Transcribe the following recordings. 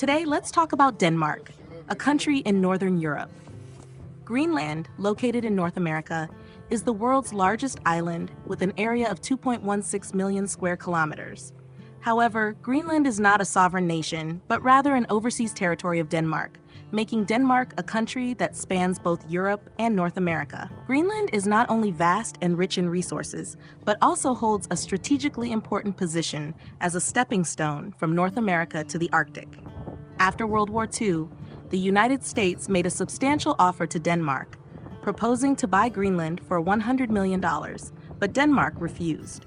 Today, let's talk about Denmark, a country in Northern Europe. Greenland, located in North America, is the world's largest island with an area of 2.16 million square kilometers. However, Greenland is not a sovereign nation, but rather an overseas territory of Denmark, making Denmark a country that spans both Europe and North America. Greenland is not only vast and rich in resources, but also holds a strategically important position as a stepping stone from North America to the Arctic. After World War II, the United States made a substantial offer to Denmark, proposing to buy Greenland for $100 million, but Denmark refused.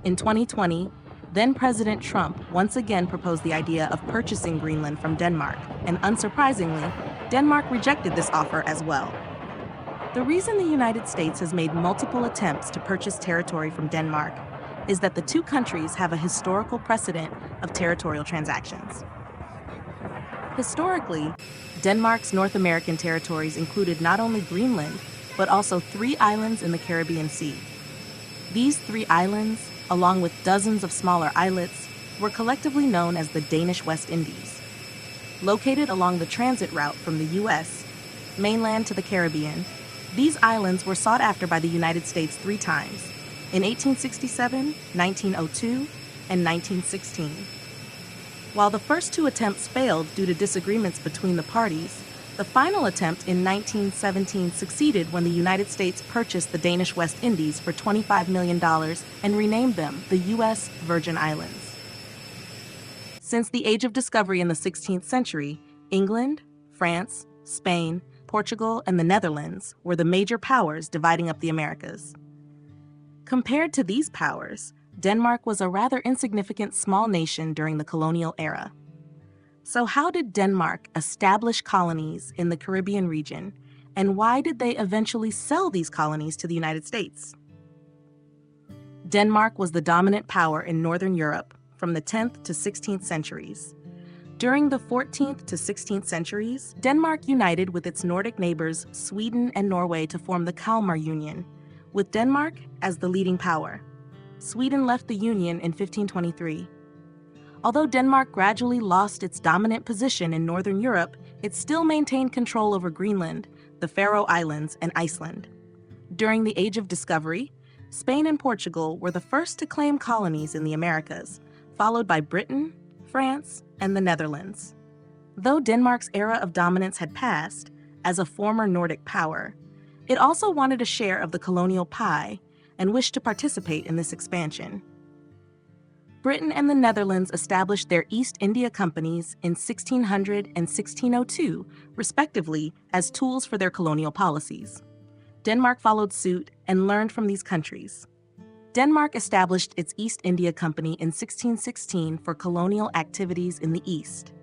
In 2020, then-President Trump once again proposed the idea of purchasing Greenland from Denmark, and unsurprisingly, Denmark rejected this offer as well. The reason the United States has made multiple attempts to purchase territory from Denmark is that the two countries have a historical precedent of territorial transactions. Historically, Denmark's North American territories included not only Greenland, but also 3 islands in the Caribbean Sea. These 3 islands, along with dozens of smaller islets, were collectively known as the Danish West Indies. Located along the transit route from the U.S. mainland to the Caribbean, these islands were sought after by the United States 3 times, in 1867, 1902, and 1916. While the first 2 attempts failed due to disagreements between the parties, the final attempt in 1917 succeeded when the United States purchased the Danish West Indies for $25 million and renamed them the U.S. Virgin Islands. Since the Age of Discovery in the 16th century, England, France, Spain, Portugal, and the Netherlands were the major powers dividing up the Americas. Compared to these powers, Denmark was a rather insignificant small nation during the colonial era. So how did Denmark establish colonies in the Caribbean region, and why did they eventually sell these colonies to the United States? Denmark was the dominant power in Northern Europe from the 10th to 16th centuries. During the 14th to 16th centuries, Denmark united with its Nordic neighbors Sweden and Norway to form the Kalmar Union, with Denmark as the leading power. Sweden left the Union in 1523. Although Denmark gradually lost its dominant position in Northern Europe, it still maintained control over Greenland, the Faroe Islands, and Iceland. During the Age of Discovery, Spain and Portugal were the first to claim colonies in the Americas, followed by Britain, France, and the Netherlands. Though Denmark's era of dominance had passed, as a former Nordic power, it also wanted a share of the colonial pie and wished to participate in this expansion. Britain and the Netherlands established their East India Companies in 1600 and 1602, respectively, as tools for their colonial policies. Denmark followed suit and learned from these countries. Denmark established its East India Company in 1616 for colonial activities in the East.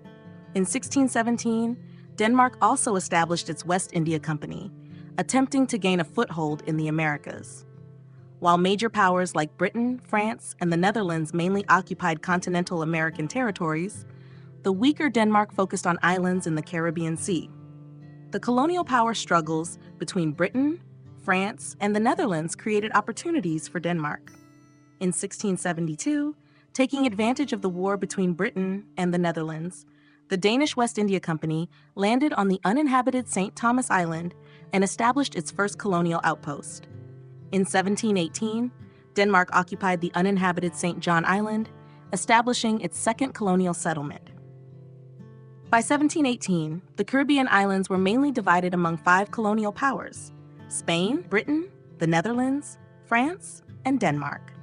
In 1617, Denmark also established its West India Company, attempting to gain a foothold in the Americas. While major powers like Britain, France, and the Netherlands mainly occupied continental American territories, the weaker Denmark focused on islands in the Caribbean Sea. The colonial power struggles between Britain, France, and the Netherlands created opportunities for Denmark. In 1672, taking advantage of the war between Britain and the Netherlands, the Danish West India Company landed on the uninhabited St. Thomas Island and established its first colonial outpost. In 1718, Denmark occupied the uninhabited St. John Island, establishing its second colonial settlement. By 1718, the Caribbean islands were mainly divided among 5 colonial powers: Spain, Britain, the Netherlands, France, and Denmark.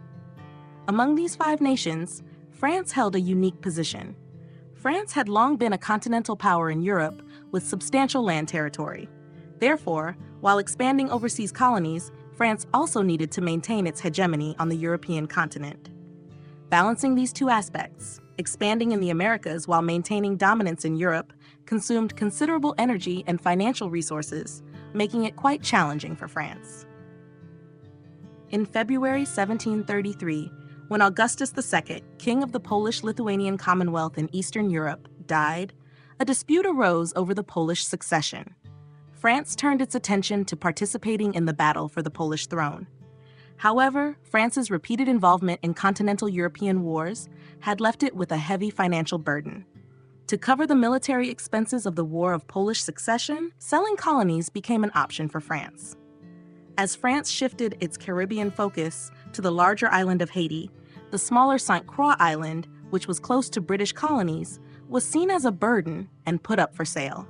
Among these 5 nations, France held a unique position. France had long been a continental power in Europe with substantial land territory. Therefore, while expanding overseas colonies, France also needed to maintain its hegemony on the European continent. Balancing these 2 aspects, expanding in the Americas while maintaining dominance in Europe, consumed considerable energy and financial resources, making it quite challenging for France. In February 1733, when Augustus II, king of the Polish-Lithuanian Commonwealth in Eastern Europe, died, a dispute arose over the Polish succession. France turned its attention to participating in the battle for the Polish throne. However, France's repeated involvement in continental European wars had left it with a heavy financial burden. To cover the military expenses of the War of Polish Succession, selling colonies became an option for France. As France shifted its Caribbean focus to the larger island of Haiti, the smaller St. Croix Island, which was close to British colonies, was seen as a burden and put up for sale.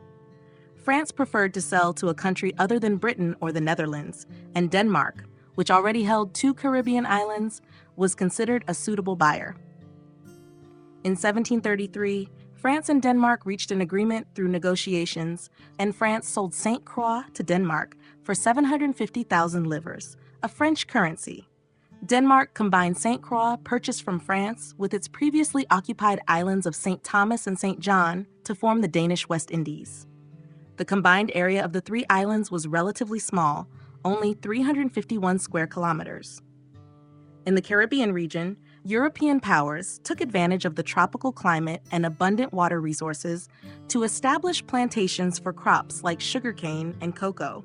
France preferred to sell to a country other than Britain or the Netherlands, and Denmark, which already held 2 Caribbean islands, was considered a suitable buyer. In 1733, France and Denmark reached an agreement through negotiations, and France sold St. Croix to Denmark for 750,000 livres, a French currency. Denmark combined St. Croix purchased from France with its previously occupied islands of St. Thomas and St. John to form the Danish West Indies. The combined area of the 3 islands was relatively small, only 351 square kilometers. In the Caribbean region, European powers took advantage of the tropical climate and abundant water resources to establish plantations for crops like sugarcane and cocoa.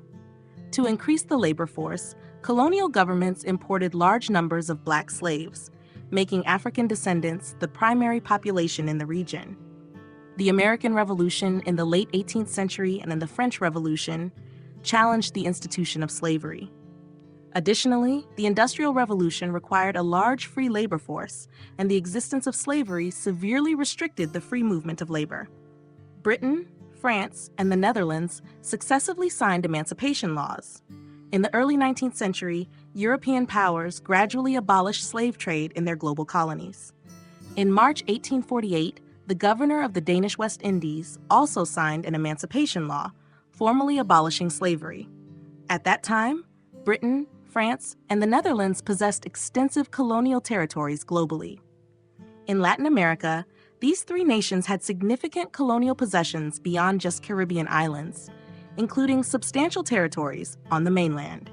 To increase the labor force, colonial governments imported large numbers of black slaves, making African descendants the primary population in the region. The American Revolution in the late 18th century and in the French Revolution challenged the institution of slavery. Additionally, the Industrial Revolution required a large free labor force, and the existence of slavery severely restricted the free movement of labor. Britain, France, and the Netherlands successively signed emancipation laws. In the early 19th century, European powers gradually abolished slave trade in their global colonies. In March 1848, the governor of the Danish West Indies also signed an emancipation law, formally abolishing slavery. At that time, Britain, France, and the Netherlands possessed extensive colonial territories globally. In Latin America, these 3 nations had significant colonial possessions beyond just Caribbean islands, including substantial territories on the mainland.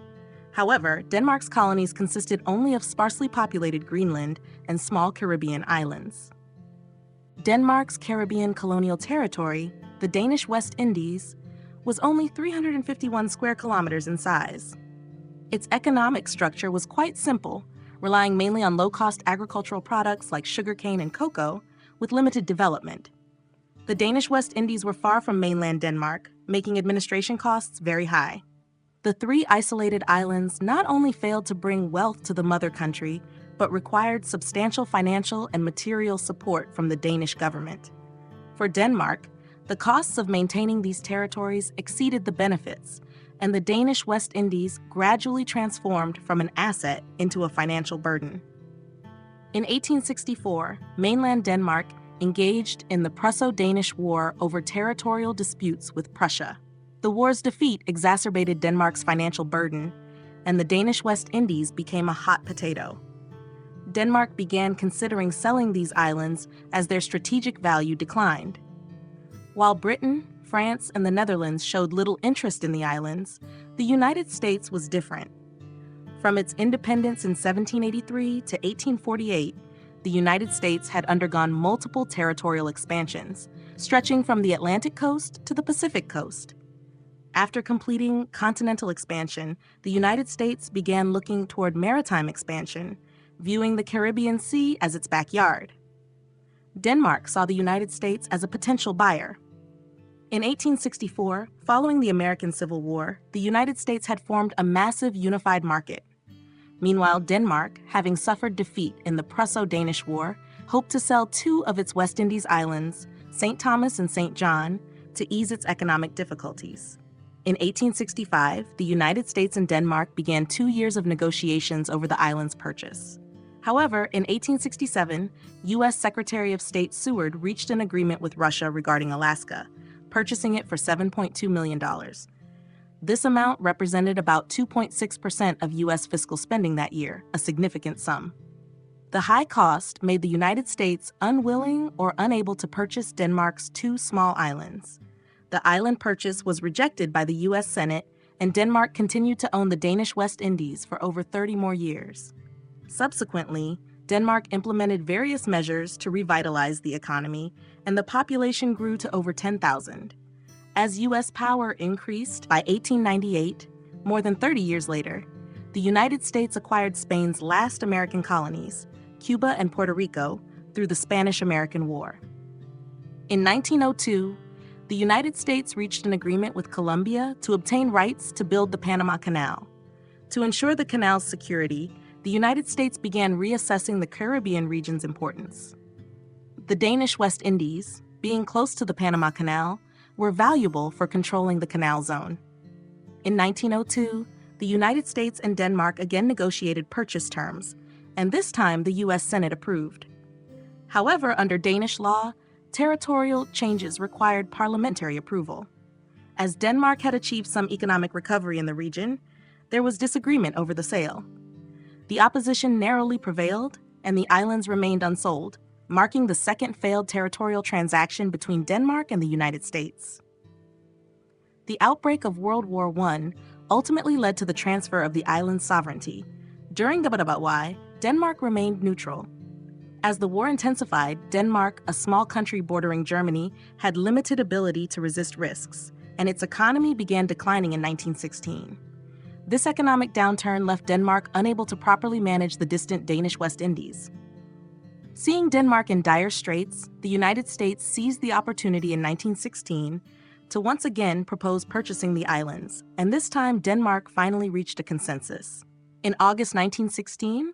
However, Denmark's colonies consisted only of sparsely populated Greenland and small Caribbean islands. Denmark's Caribbean colonial territory, the Danish West Indies, was only 351 square kilometers in size. Its economic structure was quite simple, relying mainly on low-cost agricultural products like sugarcane and cocoa, with limited development. The Danish West Indies were far from mainland Denmark, making administration costs very high. The 3 isolated islands not only failed to bring wealth to the mother country, but required substantial financial and material support from the Danish government. For Denmark, the costs of maintaining these territories exceeded the benefits, and the Danish West Indies gradually transformed from an asset into a financial burden. In 1864, mainland Denmark engaged in the Prusso-Danish War over territorial disputes with Prussia. The war's defeat exacerbated Denmark's financial burden, and the Danish West Indies became a hot potato. Denmark began considering selling these islands as their strategic value declined. While Britain, France, and the Netherlands showed little interest in the islands, the United States was different. From its independence in 1783 to 1848, the United States had undergone multiple territorial expansions, stretching from the Atlantic coast to the Pacific coast. After completing continental expansion, the United States began looking toward maritime expansion, viewing the Caribbean Sea as its backyard. Denmark saw the United States as a potential buyer. In 1864, following the American Civil War, the United States had formed a massive unified market. Meanwhile, Denmark, having suffered defeat in the Prusso-Danish War, hoped to sell 2 of its West Indies islands, St. Thomas and St. John, to ease its economic difficulties. In 1865, the United States and Denmark began 2 years of negotiations over the island's purchase. However, in 1867, U.S. Secretary of State Seward reached an agreement with Russia regarding Alaska, purchasing it for $7.2 million. This amount represented about 2.6% of U.S. fiscal spending that year, a significant sum. The high cost made the United States unwilling or unable to purchase Denmark's 2 small islands. The island purchase was rejected by the U.S. Senate, and Denmark continued to own the Danish West Indies for over 30 more years. Subsequently, Denmark implemented various measures to revitalize the economy, and the population grew to over 10,000. As U.S. power increased by 1898, more than 30 years later, the United States acquired Spain's last American colonies, Cuba and Puerto Rico, through the Spanish-American War. In 1902, the United States reached an agreement with Colombia to obtain rights to build the Panama Canal. To ensure the canal's security, the United States began reassessing the Caribbean region's importance. The Danish West Indies, being close to the Panama Canal, were valuable for controlling the canal zone. In 1902, the United States and Denmark again negotiated purchase terms, and this time the U.S. Senate approved. However, under Danish law, territorial changes required parliamentary approval. As Denmark had achieved some economic recovery in the region, there was disagreement over the sale. The opposition narrowly prevailed, and the islands remained unsold, marking the second failed territorial transaction between Denmark and the United States. The outbreak of World War I ultimately led to the transfer of the island's sovereignty. During the Denmark remained neutral. As the war intensified, Denmark, a small country bordering Germany, had limited ability to resist risks, and its economy began declining in 1916. This economic downturn left Denmark unable to properly manage the distant Danish West Indies. Seeing Denmark in dire straits, the United States seized the opportunity in 1916 to once again propose purchasing the islands, and this time Denmark finally reached a consensus. In August 1916,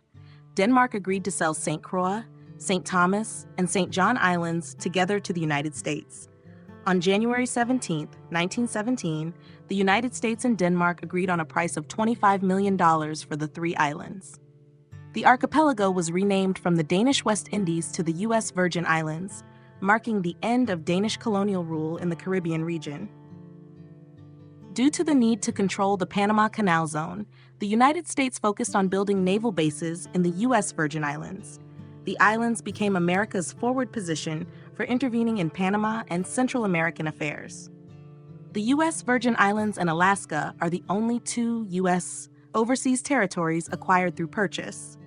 Denmark agreed to sell St. Croix, St. Thomas, and St. John Islands together to the United States. On January 17, 1917, the United States and Denmark agreed on a price of $25 million for the 3 islands. The archipelago was renamed from the Danish West Indies to the U.S. Virgin Islands, marking the end of Danish colonial rule in the Caribbean region. Due to the need to control the Panama Canal Zone, the United States focused on building naval bases in the U.S. Virgin Islands. The islands became America's forward position for intervening in Panama and Central American affairs. The U.S. Virgin Islands and Alaska are the only 2 U.S. overseas territories acquired through purchase.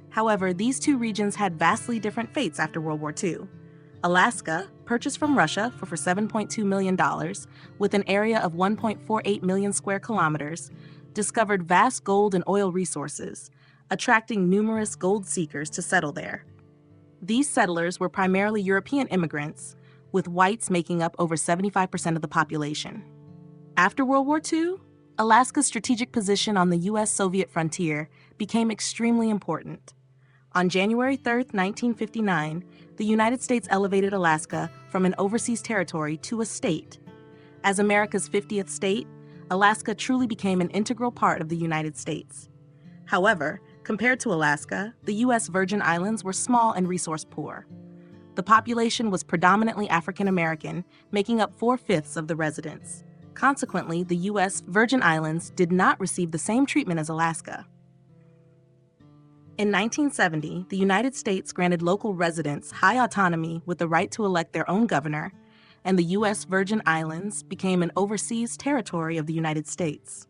However, these 2 regions had vastly different fates after World War II. Alaska, purchased from Russia for $7.2 million, with an area of 1.48 million square kilometers, discovered vast gold and oil resources, attracting numerous gold seekers to settle there. These settlers were primarily European immigrants, with whites making up over 75% of the population. After World War II, Alaska's strategic position on the U.S.-Soviet frontier became extremely important. On January 3, 1959, the United States elevated Alaska from an overseas territory to a state. As America's 50th state, Alaska truly became an integral part of the United States. However, compared to Alaska, the U.S. Virgin Islands were small and resource poor. The population was predominantly African American, making up 4/5 of the residents. Consequently, the U.S. Virgin Islands did not receive the same treatment as Alaska. In 1970, the United States granted local residents high autonomy with the right to elect their own governor, and the U.S. Virgin Islands became an overseas territory of the United States.